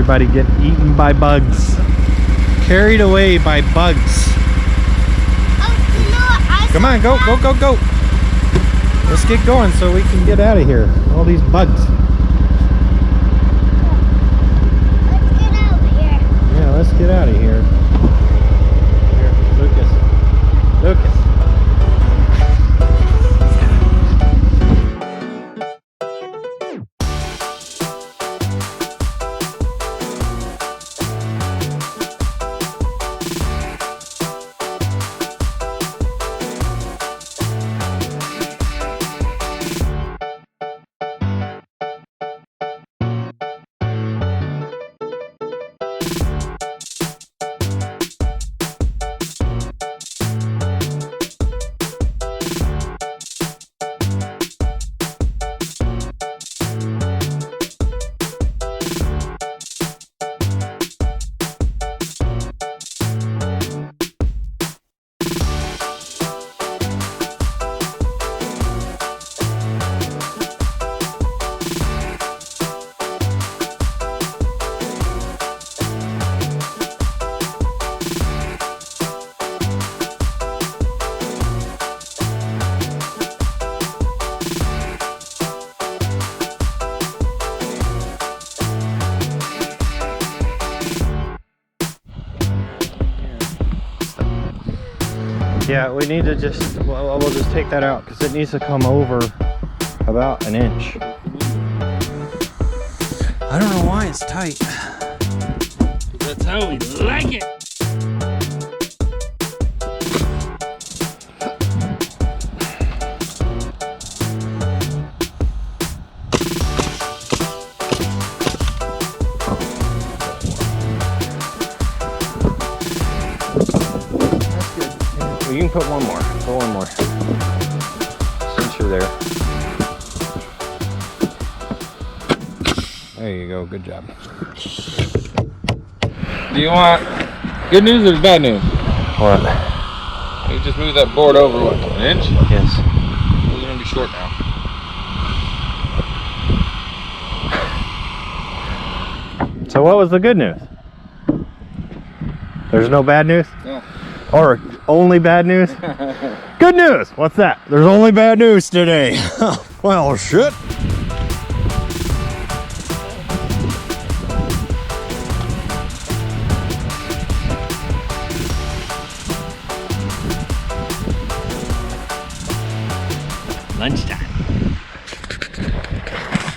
everybody getting eaten by bugs. Carried away by bugs. Come on, go, go, go, go. Let's get going so we can get out of here. All these bugs. Let's get out of here. Yeah, let's get out of here. Here, Lucas. Lucas. Yeah, we need to just, well, we'll just take that out because it needs to come over about an inch. I don't know why it's tight. That's how we like it. You can put one more. Put one more. Since you're there. There you go. Good job. Do you want good news or bad news? What? You just move that board over, what, an inch? Yes. It's gonna be short now. So what was the good news? There's no bad news? No. Or only bad news? Good news! What's that? There's only bad news today. Well, shit. Lunchtime.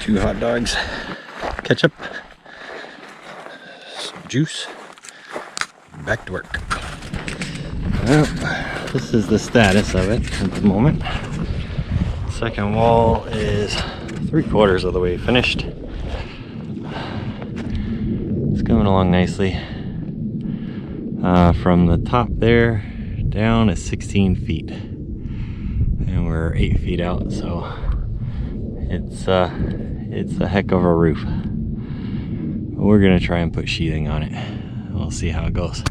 2 hot dogs, ketchup, some juice, back to work. Well, this is the status of it at the moment. Second wall is 3/4 of the way finished. It's coming along nicely. From the top there down is 16 feet. And we're 8 feet out, so it's a heck of a roof. We're gonna try and put sheathing on it. We'll see how it goes.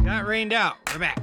Got rained out. We're back.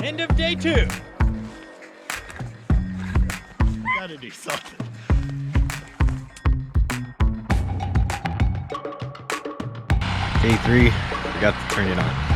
End of day 2. Gotta do something. Day 3, forgot to turn it on.